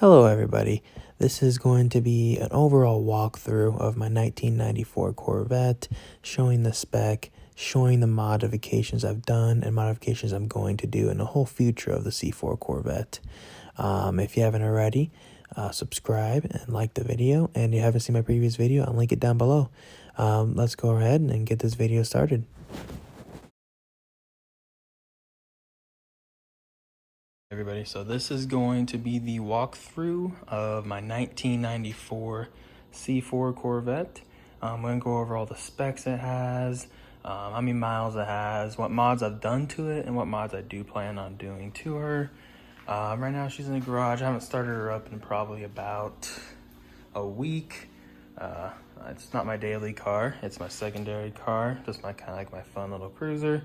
Hello everybody, this is going to be an overall walkthrough of my 1994 Corvette, showing the spec, showing the modifications I've done and modifications I'm going to do, and the whole future of the C4 Corvette. If you haven't already, subscribe and like the video, and if you haven't seen my previous video, I'll link it down below. Let's go ahead and get this video started. Everybody, so this is going to be the walkthrough of my 1994 C4 Corvette. I'm going to go over all the specs it has, how many miles it has, what mods I've done to it, and what mods I do plan on doing to her. Right now she's in the garage. I haven't started her up in probably about a week. It's not my daily car, it's my secondary car, just my kind of like my fun little cruiser.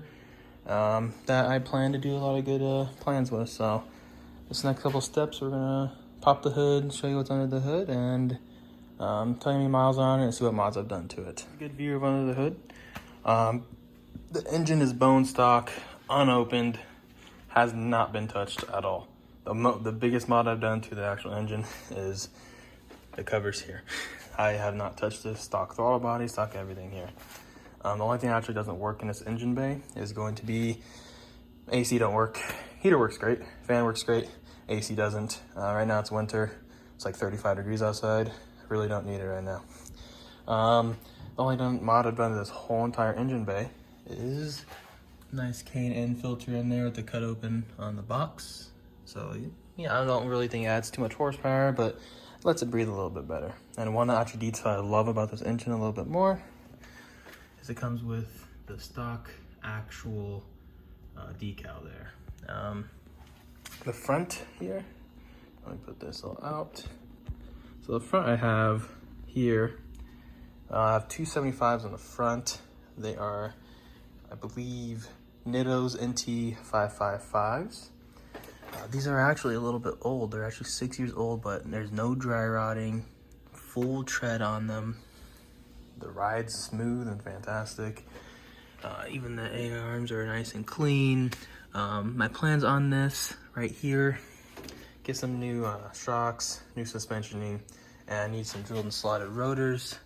That I plan to do a lot of good plans with. So this next couple steps, we're gonna pop the hood, show you what's under the hood, and tell you how many miles are on it and see what mods I've done to it. Good view of under the hood. The engine is bone stock, unopened, has not been touched at all. The biggest mod I've done to the actual engine is the covers here. I have not touched this. Stock throttle body, stock everything here. The only thing that actually doesn't work in this engine bay is going to be AC don't work. Heater works great, fan works great, AC doesn't. Right now it's winter, it's like 35 degrees outside. I really don't need it right now. The only mod I've done to this whole entire engine bay is nice cane end filter in there with the cut open on the box. So yeah, I don't really think it adds too much horsepower, but lets it breathe a little bit better. And one actual detail I love about this engine a little bit more, it comes with the stock actual decal there. The front here, let me put this all out. So the front I have here, I have 275s on the front. They are, I believe, Nitto's NT 555s. These are actually a little bit old. They're actually 6 years old, but there's no dry rotting, full tread on them. The ride's smooth and fantastic. Even the A-arms are nice and clean. My plans on this right here, get some new shocks, new suspensioning, and I need some drilled and slotted rotors.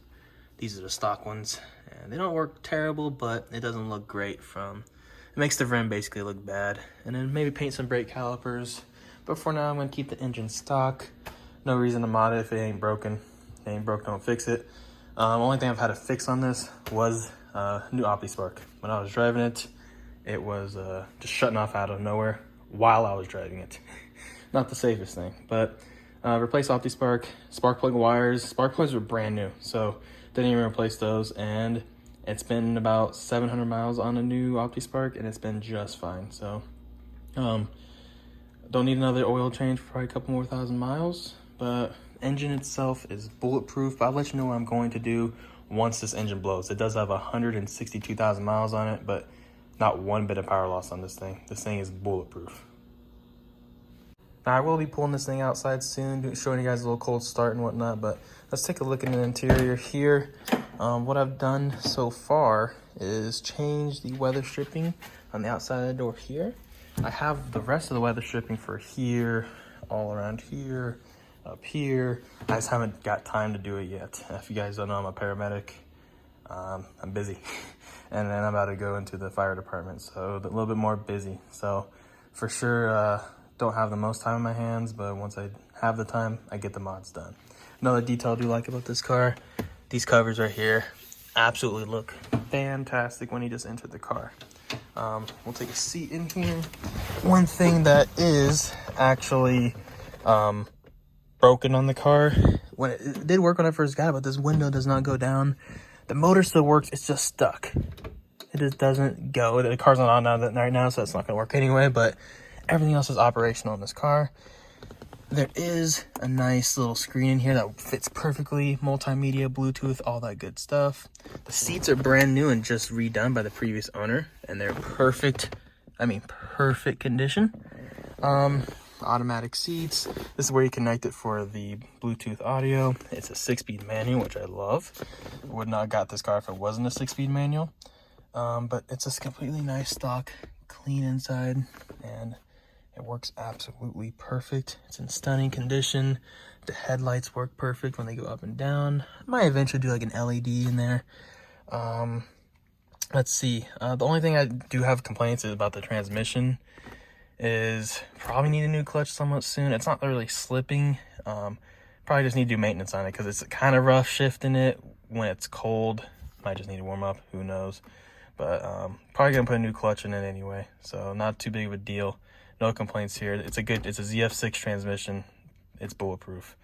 These are the stock ones, and they don't work terrible, but it doesn't look great it makes the rim basically look bad. And then maybe paint some brake calipers, but for now I'm gonna keep the engine stock. No reason to mod it if it ain't broken. If it ain't broke, don't fix it. Only thing I've had to fix on this was new OptiSpark. When I was driving it, it was just shutting off out of nowhere while I was driving it. Not the safest thing, but replace OptiSpark, spark plug wires. Spark plugs were brand new, so didn't even replace those, and it's been about 700 miles on a new OptiSpark, and it's been just fine. So don't need another oil change for probably a couple more thousand miles, but engine itself is bulletproof. But I'll let you know what I'm going to do once this engine blows. It does have 162,000 miles on it, but not one bit of power loss on this thing. This thing is bulletproof. Now I will be pulling this thing outside soon, showing you guys a little cold start and whatnot, but let's take a look at the interior here. What I've done so far is change the weather stripping on the outside of the door here. I have the rest of the weather stripping for here, all around here, up here. I just haven't got time to do it yet. If you guys don't know, I'm a paramedic. I'm busy. And then I'm about to go into the fire department, so a little bit more busy. So for sure, don't have the most time in my hands, but once I have the time, I get the mods done. Another detail I do like about this car, these covers right here absolutely look fantastic when you just enter the car. We'll take a seat in here. One thing that is actually broken on the car, when it did work when I first got it, but this window does not go down. The motor still works, it's just stuck. It just doesn't go. The car's not on right now, so it's not gonna work anyway, but everything else is operational in this car. There is a nice little screen in here that fits perfectly, multimedia, Bluetooth, all that good stuff. The seats are brand new and just redone by the previous owner, and they're perfect, perfect condition. Automatic seats. This is where you connect it for the Bluetooth audio. It's a 6-speed manual, which I love. I would not have got this car if it wasn't a 6-speed manual. But it's a completely nice stock, clean inside, and It works absolutely perfect. It's in stunning condition. The headlights work perfect when they go up and down. I might eventually do like an LED in there. Let's see. The only thing I do have complaints is about the transmission. Is probably need a new clutch somewhat soon. It's not really slipping. Probably just need to do maintenance on it because it's kind of rough shifting it when it's cold. Might just need to warm up, who knows. But probably gonna put a new clutch in it anyway, so not too big of a deal. No complaints here. It's a ZF6 transmission. It's bulletproof.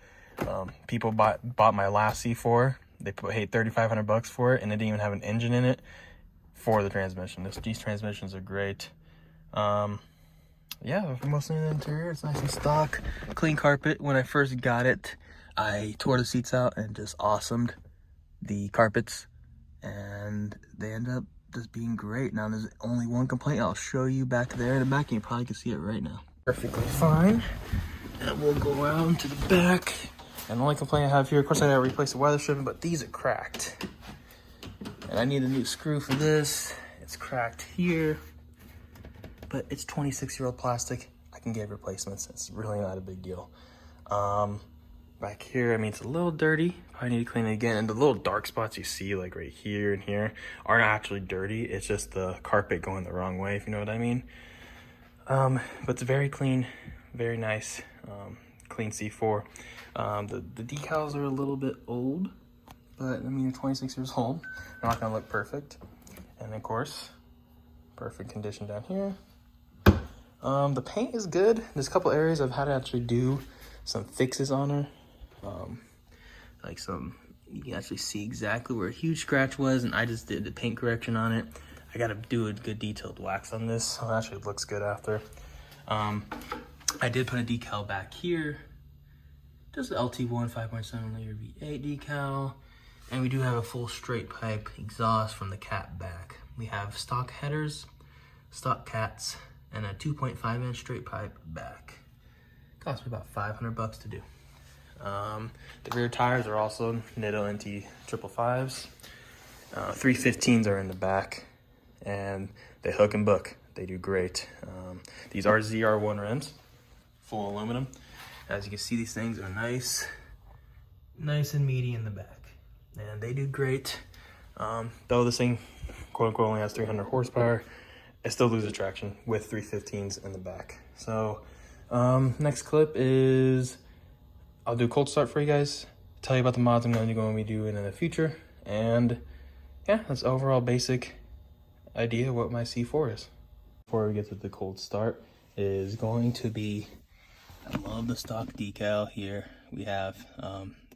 People bought my last C4. They paid $3,500 for it, and it didn't even have an engine in it for the transmission. These transmissions are great. Yeah, mostly in the interior, it's nice and stock. Clean carpet. When I first got it, I tore the seats out and just awesomed the carpets, and they end up just being great. Now there's only one complaint. I'll show you back there in the back, and you probably can see it right now. Perfectly fine. And we'll go around to the back. And the only complaint I have here, of course I gotta replace the weather stripping, but these are cracked. And I need a new screw for this. It's cracked here. But it's 26-year-old plastic. I can get replacements. It's really not a big deal. Back here, I mean, it's a little dirty. I need to clean it again. And the little dark spots you see, like right here and here, aren't actually dirty. It's just the carpet going the wrong way, if you know what I mean. But it's very clean, very nice, clean C4. The decals are a little bit old, but I mean, you're 26 years old. They're not gonna look perfect. And of course, perfect condition down here. The paint is good. There's a couple areas I've had to actually do some fixes on her. Like you can actually see exactly where a huge scratch was, and I just did the paint correction on it. I gotta do a good detailed wax on this, so it actually looks good after. I did put a decal back here. Just the LT1 5.7 layer V8 decal. And we do have a full straight pipe exhaust from the cat back. We have stock headers, stock cats, and a 2.5-inch straight pipe back. Cost me about $500 to do. The rear tires are also Nitto NT 555s. 315s are in the back, and they hook and book. They do great. These are ZR1 rims, full aluminum. As you can see, these things are nice and meaty in the back, and they do great. Though this thing, quote unquote, only has 300 horsepower, it still loses traction with 315s in the back. So next clip is, I'll do a cold start for you guys, tell you about the mods I'm going to be doing in the future, and yeah, that's overall basic idea what my C4 is. Before we get to the cold start is going to be, I love the stock decal here. We have,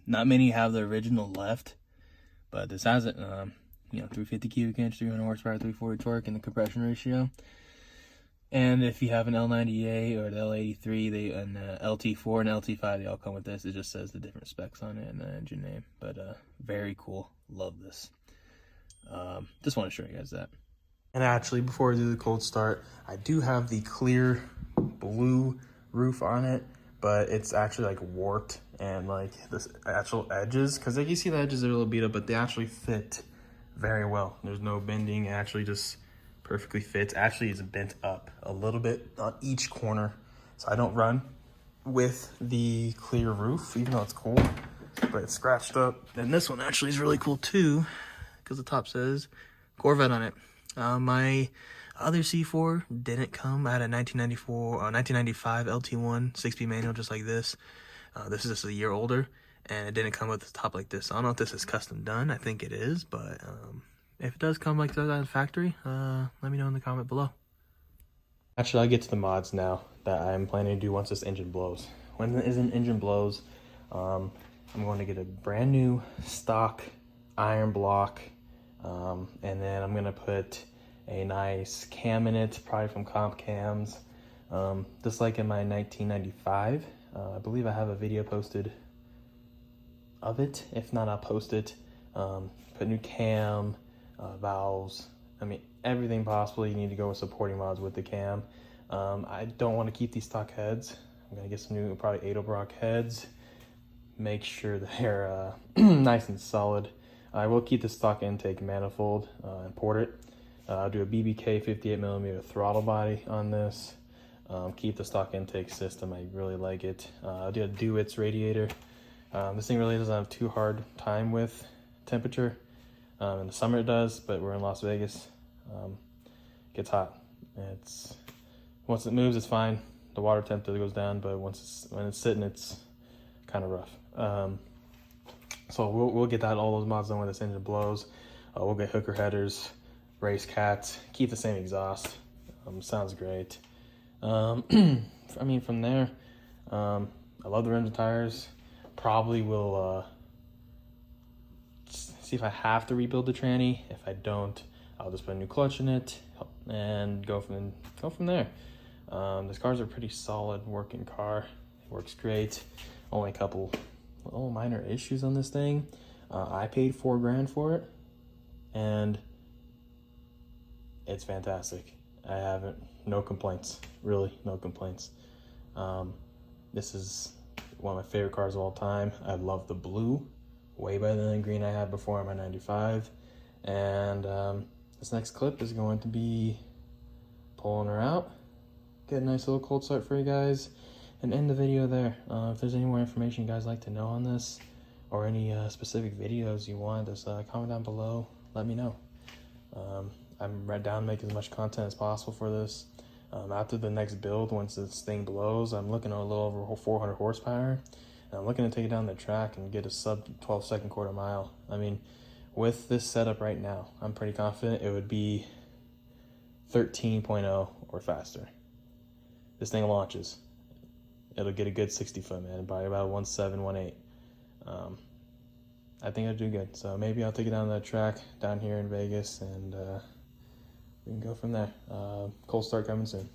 not many have the original left, but this has it. 350 cubic inch, 300 horsepower, 340 torque, and the compression ratio. And if you have an L90A or the L83, and the LT4 and LT5, they all come with this. It just says the different specs on it and the engine name. But very cool. Love this. Just want to show you guys that. And actually, before I do the cold start, I do have the clear blue roof on it, but it's actually like warped, and like the actual edges, because like you see the edges are a little beat up, but they actually fit very well. There's no bending. It actually just perfectly fits. Actually, it's bent up a little bit on each corner, so I don't run with the clear roof, even though it's cool, but it's scratched up. And this one actually is really cool too, because the top says Corvette on it. My other C4 didn't come. I had a 1995 LT1 6-speed manual just like this. This is just a year older, and it didn't come with the top like this. I don't know if this is custom done. I think it is, but if it does come like that at the factory, let me know in the comment below. Actually, I'll get to the mods now that I'm planning to do once this engine blows. When the engine blows, I'm going to get a brand new stock iron block, and then I'm going to put a nice cam in it, probably from Comp Cams, just like in my 1995. I believe I have a video posted of it. If not, I'll post it. Put new cam, valves, I mean, everything possible you need to go with supporting mods with the cam. I don't want to keep these stock heads. I'm going to get some new, probably Edelbrock heads. Make sure they're nice and solid. I will keep the stock intake manifold and port it. I'll do a BBK 58mm throttle body on this. Keep the stock intake system. I really like it. I did a DeWitt's radiator. This thing really doesn't have too hard time with temperature. In the summer it does, but we're in Las Vegas. It gets hot. Once it moves, it's fine. The water temperature goes down, but when it's sitting, it's kind of rough. So we'll get all those mods done when this engine blows. We'll get hooker headers, race cats, keep the same exhaust. Sounds great. I mean, from there, I love the rims and tires. Probably will see if I have to rebuild the tranny. If I don't, I'll just put a new clutch in it and go from there. This car's a pretty solid working car. It works great. Only a couple little minor issues on this thing. I paid $4 grand for it, and it's fantastic. No complaints, really, no complaints. This is one of my favorite cars of all time. I love the blue, way better than the green I had before on my 95. And this next clip is going to be pulling her out, get a nice little cold start for you guys, and end the video there. If there's any more information you guys like to know on this, or any specific videos you want, just comment down below, let me know. I'm right down to make as much content as possible for this. After the next build, once this thing blows, I'm looking at a little over 400 horsepower, and I'm looking to take it down the track and get a sub 12-second quarter mile. I mean, with this setup right now, I'm pretty confident it would be 13.0 or faster. This thing launches, it'll get a good 60 foot, man, by about 1.7, 1.8. I think it'll do good. So maybe I'll take it down that track down here in Vegas, and we can go from there. Cold start coming soon.